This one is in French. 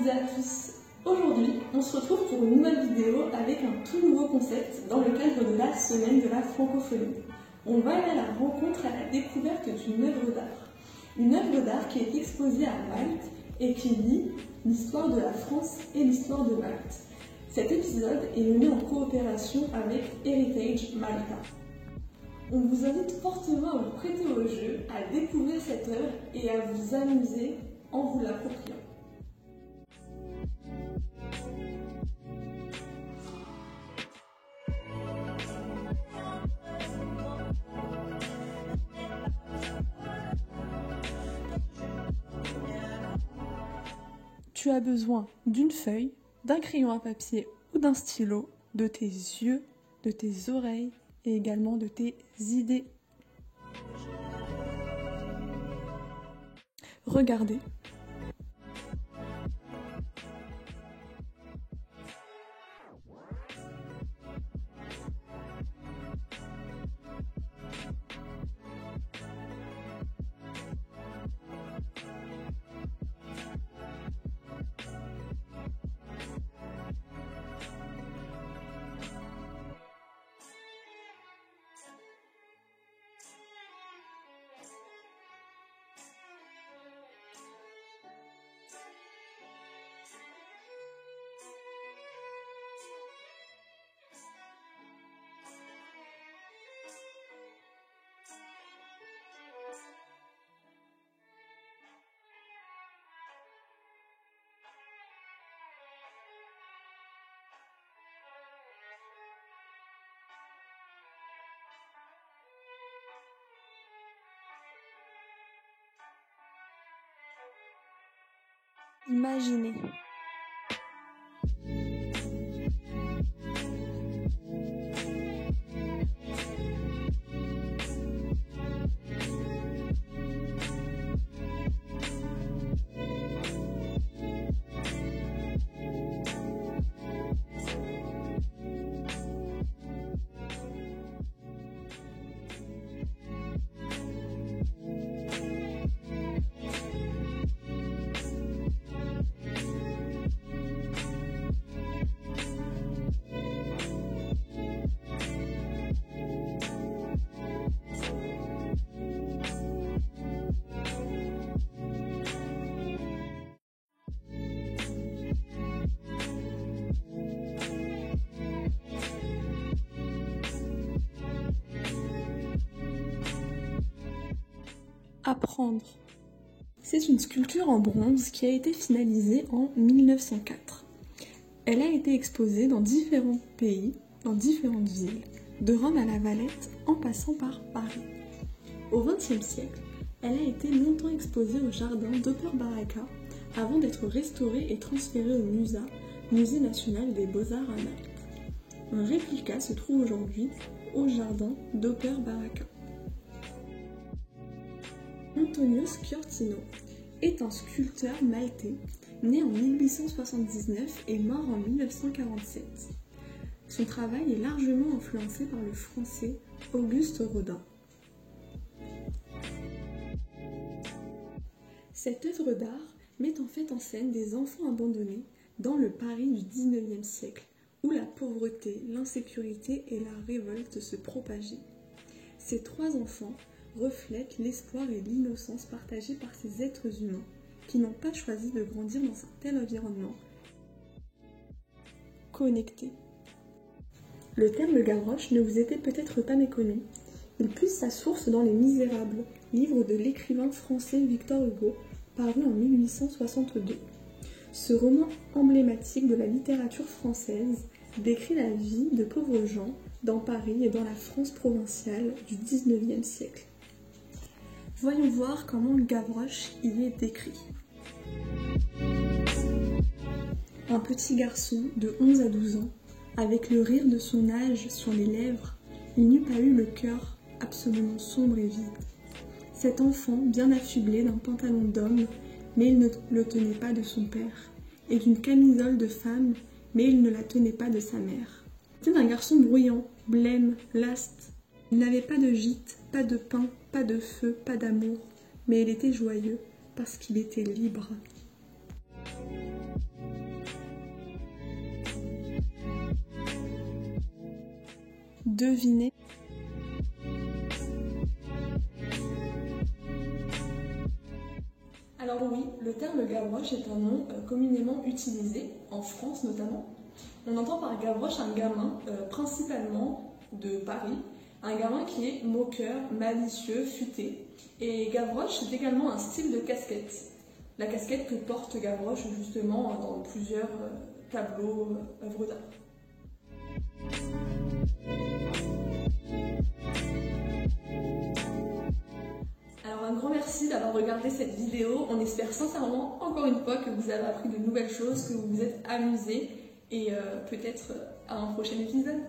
toutes et à tous. Aujourd'hui, on se retrouve pour une nouvelle vidéo avec un tout nouveau concept dans le cadre de la semaine de la francophonie. On va aller à la rencontre, à la découverte d'une œuvre d'art. Une œuvre d'art qui est exposée à Malte et qui lie l'histoire de la France et l'histoire de Malte. Cet épisode est mené en coopération avec Heritage Malta. On vous invite fortement à vous prêter au jeu, à découvrir cette œuvre et à vous amuser en vous l'appropriant. Tu as besoin d'une feuille, d'un crayon à papier ou d'un stylo, de tes yeux, de tes oreilles et également de tes idées. Regardez. Imaginez. Apprendre. C'est une sculpture en bronze qui a été finalisée en 1904. Elle a été exposée dans différents pays, dans différentes villes, de Rome à La Valette en passant par Paris. Au XXe siècle, elle a été longtemps exposée au jardin d'Upper Baraka avant d'être restaurée et transférée au MUSA, Musée national des beaux-arts à Malte. Un réplica se trouve aujourd'hui au jardin d'Upper Baraka. Antonio Sciortino est un sculpteur maltais, né en 1879 et mort en 1947. Son travail est largement influencé par le français Auguste Rodin. Cette œuvre d'art met en fait en scène des enfants abandonnés dans le Paris du XIXe siècle, où la pauvreté, l'insécurité et la révolte se propageaient. Ces trois enfants reflètent l'espoir et l'innocence partagés par ces êtres humains qui n'ont pas choisi de grandir dans un tel environnement connecté. Le terme de Gavroche ne vous était peut-être pas méconnu. Il puise sa source dans Les Misérables, livre de l'écrivain français Victor Hugo, paru en 1862. Ce roman emblématique de la littérature française décrit la vie de pauvres gens dans Paris et dans la France provinciale du XIXe siècle. Voyons voir comment Gavroche y est décrit. Un petit garçon de 11 à 12 ans, avec le rire de son âge sur les lèvres, il n'eût pas eu le cœur absolument sombre et vide. Cet enfant, bien affublé d'un pantalon d'homme, mais il ne le tenait pas de son père, et d'une camisole de femme, mais il ne la tenait pas de sa mère. C'était un garçon bruyant, blême, laste. Il n'avait pas de gîte, pas de pain, pas de feu, pas d'amour, mais il était joyeux parce qu'il était libre. deviner. Alors oui, le terme Gavroche est un nom communément utilisé, en France notamment. On entend par Gavroche un gamin, principalement de Paris, un gamin qui est moqueur, malicieux, futé. Et Gavroche, c'est également un style de casquette. La casquette que porte Gavroche justement dans plusieurs tableaux, œuvres d'art. Alors un grand merci d'avoir regardé cette vidéo. On espère sincèrement, encore une fois, que vous avez appris de nouvelles choses, que vous vous êtes amusés et peut-être à un prochain épisode.